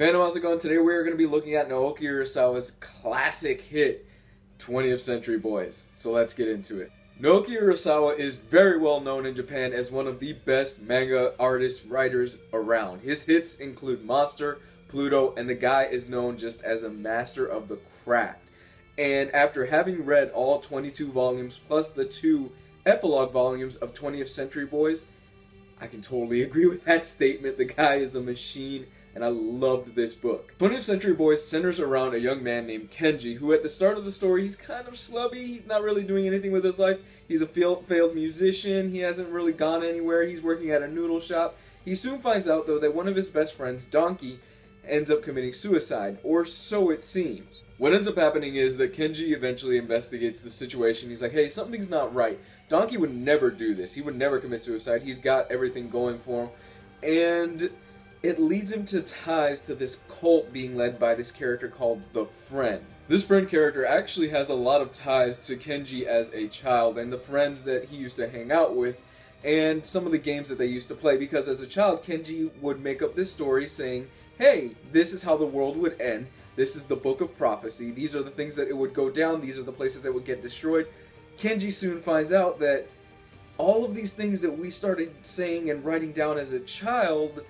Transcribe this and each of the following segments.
Fandom, how's it going? Today we are going to be looking at Naoki Urasawa's classic hit, 20th Century Boys. So let's get into it. Naoki Urasawa is very well known in Japan as one of the best manga artists, writers around. His hits include Monster, Pluto, and the guy is known just as a master of the craft. And after having read all 22 volumes plus the 2 epilogue volumes of 20th Century Boys, I can totally agree with that statement. The guy is a machine, and I loved this book. 20th Century Boys centers around a young man named Kenji, who at the start of the story, he's kind of slubby, he's not really doing anything with his life. He's a failed musician, he hasn't really gone anywhere, he's working at a noodle shop. He soon finds out, though, that one of his best friends, Donkey, ends up committing suicide, or so it seems. What ends up happening is that Kenji eventually investigates the situation. He's like, hey, something's not right. Donkey would never do this. He would never commit suicide. He's got everything going for him. And it leads him to ties to this cult being led by this character called the Friend. This Friend character actually has a lot of ties to Kenji as a child and the friends that he used to hang out with and some of the games that they used to play, because as a child, Kenji would make up this story saying, hey, this is how the world would end. This is the book of prophecy. These are the things that it would go down. These are the places that would get destroyed. Kenji soon finds out that all of these things that we started saying and writing down as a child,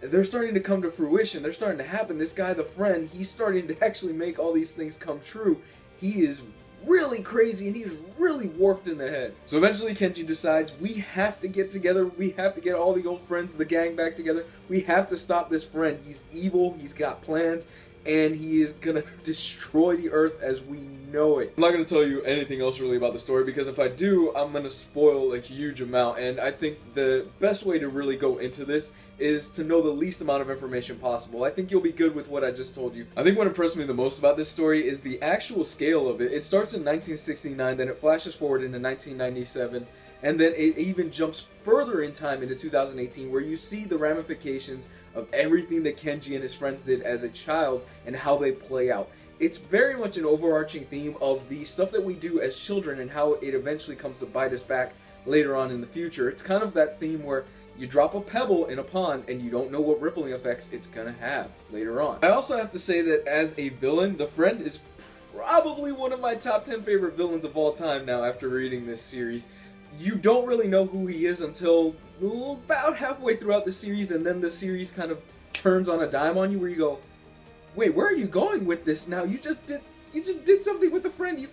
they're starting to come to fruition. They're starting to happen. This guy, the Friend, he's starting to actually make all these things come true. He is really crazy and he's really warped in the head. So eventually Kenji decides, we have to get together. We have to get all the old friends, the gang, back together. We have to stop this Friend. He's evil. He's got plans. And he is gonna destroy the earth as we know it. I'm not gonna tell you anything else really about the story, because if I do, I'm gonna spoil a huge amount, and I think the best way to really go into this is to know the least amount of information possible. I think you'll be good with what I just told you. I think what impressed me the most about this story is the actual scale of it. It starts in 1969, then it flashes forward into 1997, and then it even jumps further in time into 2018, where you see the ramifications of everything that Kenji and his friends did as a child and how they play out. It's very much an overarching theme of the stuff that we do as children and how it eventually comes to bite us back later on in the future. It's kind of that theme where you drop a pebble in a pond and you don't know what rippling effects it's gonna have later on. I also have to say that as a villain, the Friend is probably one of my top 10 favorite villains of all time now after reading this series. You don't really know who he is until about halfway throughout the series, and then the series kind of turns on a dime on you where you go, wait, where are you going with this now? You just did something with the Friend.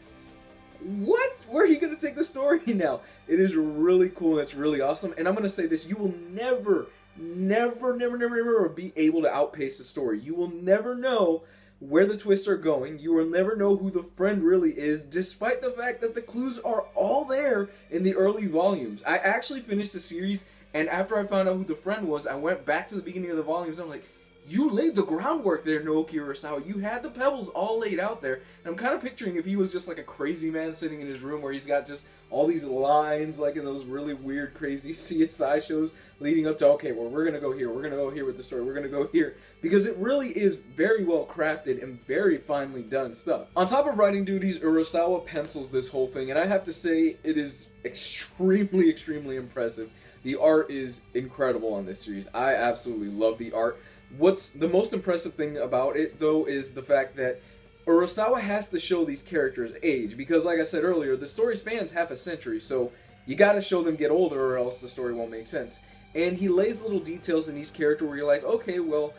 What? Where are you going to take the story now? It is really cool and it's really awesome. And I'm going to say this, you will never be able to outpace the story. You will never know where the twists are going. You will never know who the Friend really is, despite the fact that the clues are all there in the early volumes. I actually finished the series, and after I found out who the Friend was, I went back to the beginning of the volumes, and I'm like, you laid the groundwork there, Naoki Urasawa. You had the pebbles all laid out there. And I'm kind of picturing if he was just like a crazy man sitting in his room where he's got just all these lines like in those really weird, crazy CSI shows leading up to, okay, well, we're going to go here. We're going to go here with the story. We're going to go here. Because it really is very well crafted and very finely done stuff. On top of writing duties, Urasawa pencils this whole thing. And I have to say, it is extremely impressive. The art is incredible on this series. I absolutely love the art. What's the most impressive thing about it, though, is the fact that Urasawa has to show these characters age, because like I said earlier, the story spans half a century, so you gotta show them get older or else the story won't make sense. And he lays little details in each character where you're like, okay, well,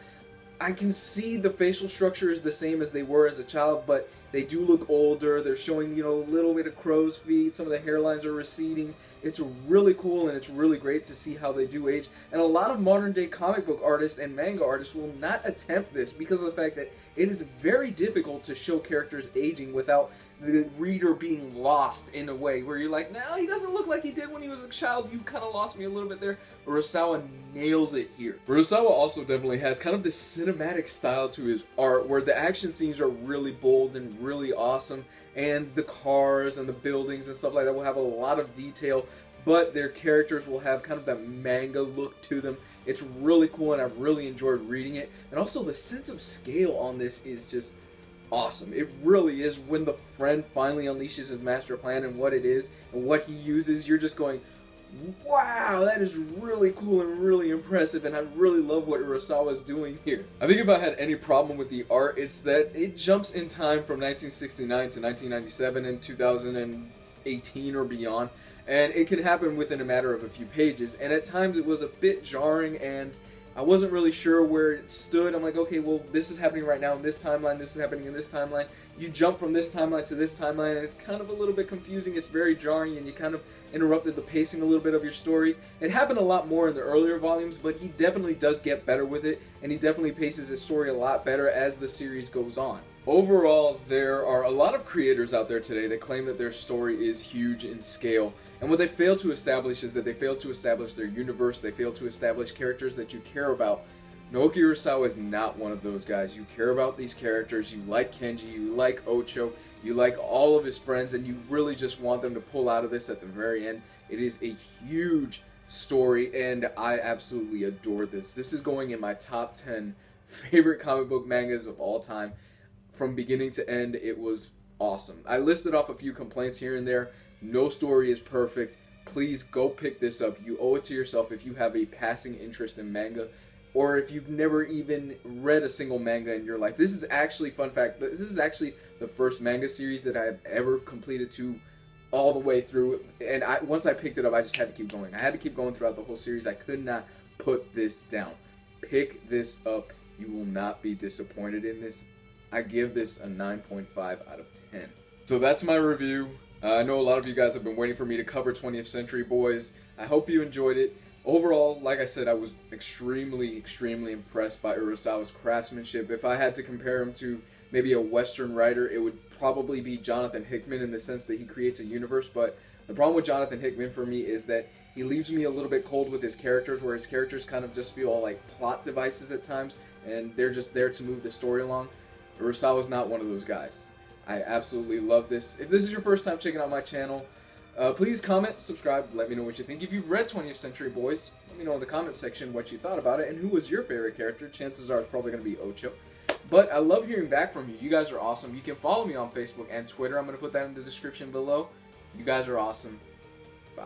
I can see the facial structure is the same as they were as a child, but they do look older. They're showing, a little bit of crow's feet. Some of the hairlines are receding. It's really cool and it's really great to see how they do age. And a lot of modern day comic book artists and manga artists will not attempt this because of the fact that it is very difficult to show characters aging without the reader being lost in a way where you're like, no, he doesn't look like he did when he was a child. You kind of lost me a little bit there. Urasawa nails it here. Urasawa also definitely has kind of this cinematic style to his art where the action scenes are really bold and really awesome, and the cars and the buildings and stuff like that will have a lot of detail, but their characters will have kind of that manga look to them. It's really cool and I've really enjoyed reading it. And also the sense of scale on this is just awesome. It really is. When the Friend finally unleashes his master plan and what it is and what he uses, you're just going, wow, that is really cool and really impressive, and I really love what Urasawa is doing here. I think if I had any problem with the art, it's that it jumps in time from 1969 to 1997 and 2018 or beyond, and it can happen within a matter of a few pages, and at times it was a bit jarring, and I wasn't really sure where it stood. I'm like, okay, well, this is happening right now in this timeline, this is happening in this timeline. You jump from this timeline to this timeline, and it's kind of a little bit confusing. It's very jarring, and you kind of interrupted the pacing a little bit of your story. It happened a lot more in the earlier volumes, but he definitely does get better with it, and he definitely paces his story a lot better as the series goes on. Overall, there are a lot of creators out there today that claim that their story is huge in scale, and what they fail to establish is that they fail to establish their universe, they fail to establish characters that you care about. Naoki Urasawa is not one of those guys. You care about these characters, you like Kenji, you like Ocho, you like all of his friends, and you really just want them to pull out of this at the very end. It is a huge story, and I absolutely adore this. This is going in my top 10 favorite comic book mangas of all time. From beginning to end, it was awesome. I listed off a few complaints here and there. No story is perfect. Please go pick this up. You owe it to yourself if you have a passing interest in manga, or if you've never even read a single manga in your life. This is actually, fun fact, this is actually the first manga series that I have ever completed to all the way through. And once I picked it up, I just had to keep going. I had to keep going throughout the whole series. I could not put this down. Pick this up. You will not be disappointed in this. I give this a 9.5 out of 10. So that's my review. I know a lot of you guys have been waiting for me to cover 20th Century Boys. I hope you enjoyed it. Overall, like I said, I was extremely impressed by Urasawa's craftsmanship. If I had to compare him to maybe a Western writer, it would probably be Jonathan Hickman in the sense that he creates a universe. But the problem with Jonathan Hickman for me is that he leaves me a little bit cold with his characters, where his characters kind of just feel like plot devices at times, and they're just there to move the story along. Urasawa's not one of those guys. I absolutely love this. If this is your first time checking out my channel, please comment, subscribe, let me know what you think. If you've read 20th Century Boys, let me know in the comment section what you thought about it and who was your favorite character. Chances are it's probably going to be Ocho. But I love hearing back from you. You guys are awesome. You can follow me on Facebook and Twitter. I'm going to put that in the description below. You guys are awesome. Bye.